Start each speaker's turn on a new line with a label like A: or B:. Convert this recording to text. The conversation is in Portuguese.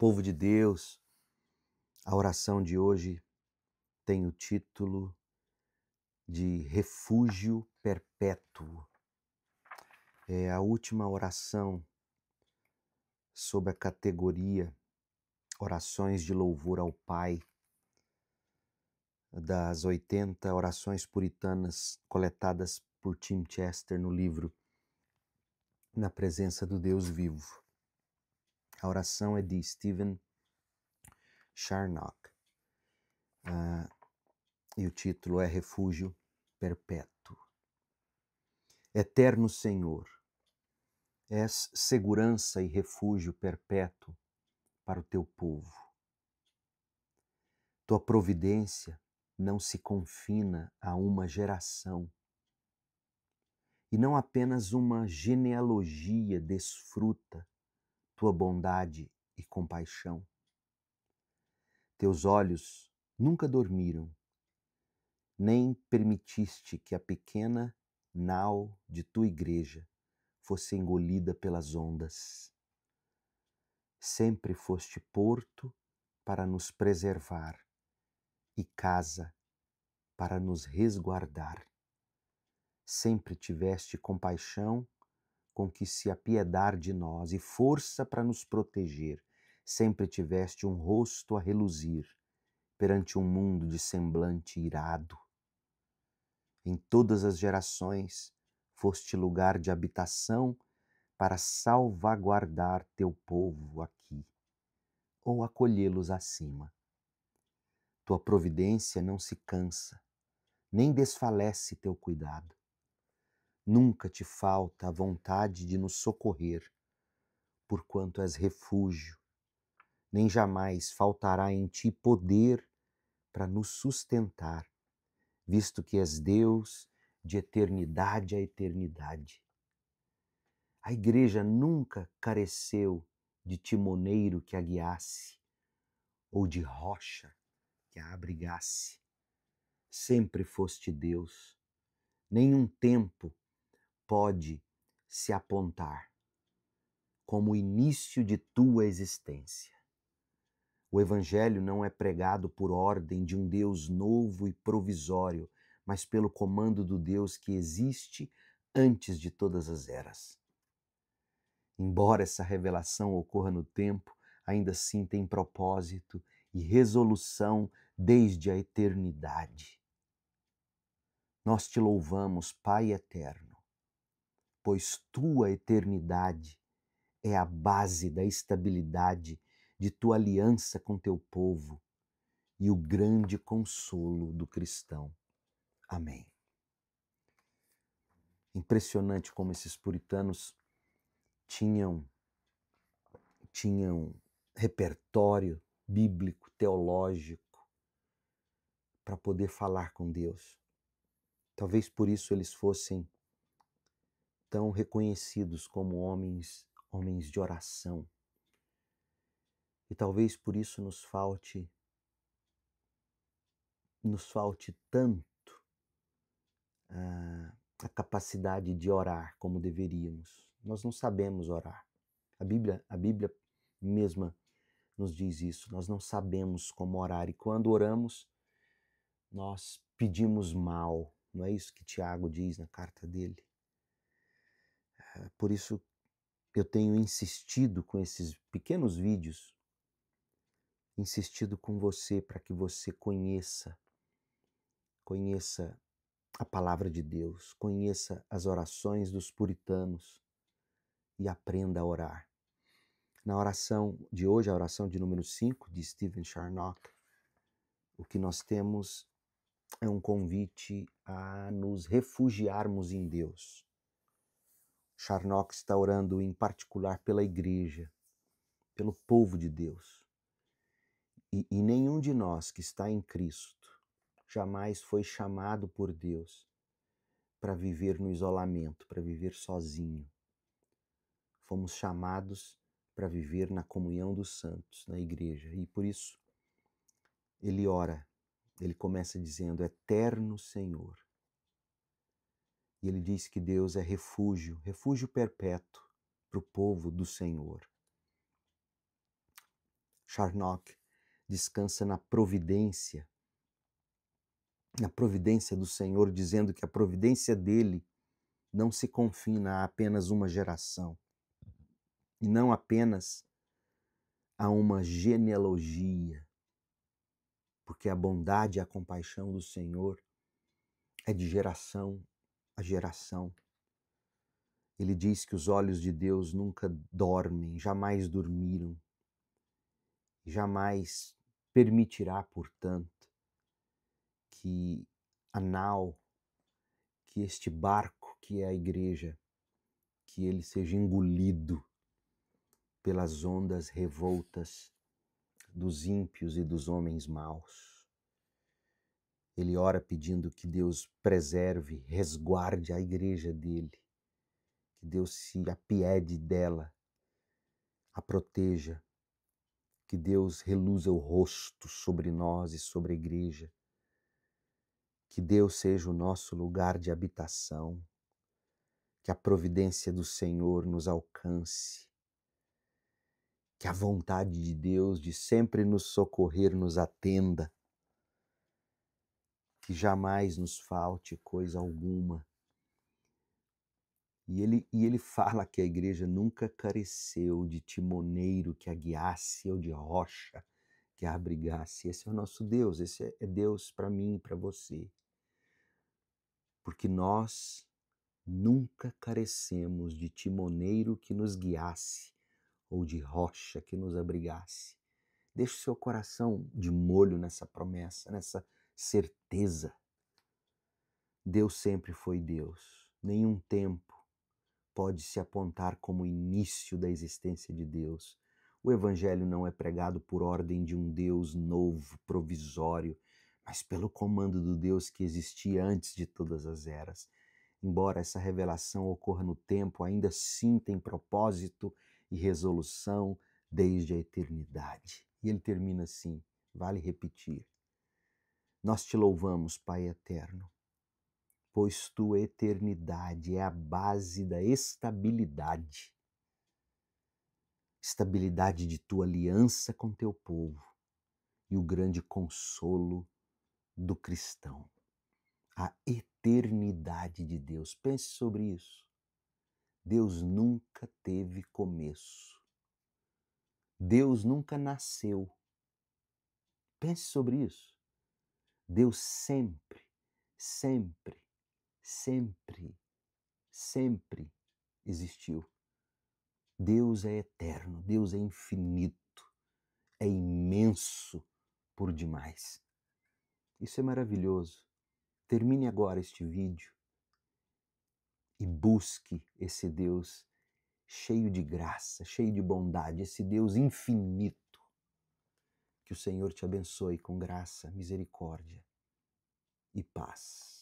A: Povo de Deus, a oração de hoje tem o título de Refúgio Perpétuo. É a última oração sob a categoria Orações de Louvor ao Pai, das 80 orações puritanas coletadas por Tim Chester no livro Na Presença do Deus Vivo. A oração é de Stephen Charnock e o título é Refúgio Perpétuo. Eterno Senhor, és segurança e refúgio perpétuo para o teu povo. Tua providência não se confina a uma geração, e não apenas uma genealogia desfruta tua bondade e compaixão. Teus olhos nunca dormiram, nem permitiste que a pequena nau de tua igreja fosse engolida pelas ondas. Sempre foste porto para nos preservar e casa para nos resguardar. Sempre tiveste compaixão com que se apiedar de nós e força para nos proteger. Sempre tiveste um rosto a reluzir perante um mundo de semblante irado. Em todas as gerações foste lugar de habitação para salvaguardar teu povo aqui, ou acolhê-los acima. Tua providência não se cansa, nem desfalece teu cuidado. Nunca te falta a vontade de nos socorrer, porquanto és refúgio, nem jamais faltará em ti poder para nos sustentar, visto que és Deus de eternidade a eternidade. A igreja nunca careceu de timoneiro que a guiasse, ou de rocha que a abrigasse. Sempre foste Deus. Nenhum tempo pode se apontar como o início de tua existência. O Evangelho não é pregado por ordem de um Deus novo e provisório, mas pelo comando do Deus que existe antes de todas as eras. Embora essa revelação ocorra no tempo, ainda assim tem propósito e resolução desde a eternidade. Nós te louvamos, Pai eterno, pois tua eternidade é a base da estabilidade de tua aliança com teu povo e o grande consolo do cristão. Amém. Impressionante como esses puritanos tinham repertório bíblico, teológico, para poder falar com Deus. Talvez por isso eles fossem tão reconhecidos como homens de oração. E talvez por isso nos falte tanto a capacidade de orar como deveríamos. Nós não sabemos orar. A Bíblia mesma nos diz isso. Nós não sabemos como orar. E quando oramos, nós pedimos mal. Não é isso que Tiago diz na carta dele? Por isso eu tenho insistido com esses pequenos vídeos, insistido com você para que você conheça a palavra de Deus, conheça as orações dos puritanos e aprenda a orar. Na oração de hoje, a oração de número 5, de Stephen Charnock, o que nós temos é um convite a nos refugiarmos em Deus. Charnock está orando em particular pela igreja, pelo povo de Deus. E nenhum de nós que está em Cristo jamais foi chamado por Deus para viver no isolamento, para viver sozinho. Fomos chamados para viver na comunhão dos santos, na igreja. E por isso ele ora, ele começa dizendo, Eterno Senhor. E ele diz que Deus é refúgio, refúgio perpétuo para o povo do Senhor. Charnock, descansa na providência do Senhor, dizendo que a providência dele não se confina a apenas uma geração, e não apenas a uma genealogia, porque a bondade e a compaixão do Senhor é de geração a geração. Ele diz que os olhos de Deus nunca dormem, jamais dormiram, jamais permitirá, portanto, que a nau, que este barco que é a igreja, que ele seja engolido pelas ondas revoltas dos ímpios e dos homens maus. Ele ora pedindo que Deus preserve, resguarde a igreja dele, que Deus se apiede dela, a proteja, que Deus reluza o rosto sobre nós e sobre a igreja, que Deus seja o nosso lugar de habitação, que a providência do Senhor nos alcance, que a vontade de Deus de sempre nos socorrer nos atenda, que jamais nos falte coisa alguma. E ele fala que a igreja nunca careceu de timoneiro que a guiasse ou de rocha que a abrigasse. Esse é o nosso Deus, esse é Deus para mim e para você. Porque nós nunca carecemos de timoneiro que nos guiasse ou de rocha que nos abrigasse. Deixe o seu coração de molho nessa promessa, nessa certeza. Deus sempre foi Deus. Nenhum tempo pode se apontar como início da existência de Deus. O Evangelho não é pregado por ordem de um Deus novo, provisório, mas pelo comando do Deus que existia antes de todas as eras. Embora essa revelação ocorra no tempo, ainda assim tem propósito e resolução desde a eternidade. E ele termina assim, vale repetir. Nós te louvamos, Pai eterno, pois tua eternidade é a base da estabilidade. Estabilidade de tua aliança com teu povo e o grande consolo do cristão. A eternidade de Deus. Pense sobre isso. Deus nunca teve começo. Deus nunca nasceu. Pense sobre isso. Deus sempre, sempre, sempre, sempre existiu. Deus é eterno, Deus é infinito, é imenso por demais. Isso é maravilhoso. Termine agora este vídeo e busque esse Deus cheio de graça, cheio de bondade, esse Deus infinito. Que o Senhor te abençoe com graça, misericórdia e paz.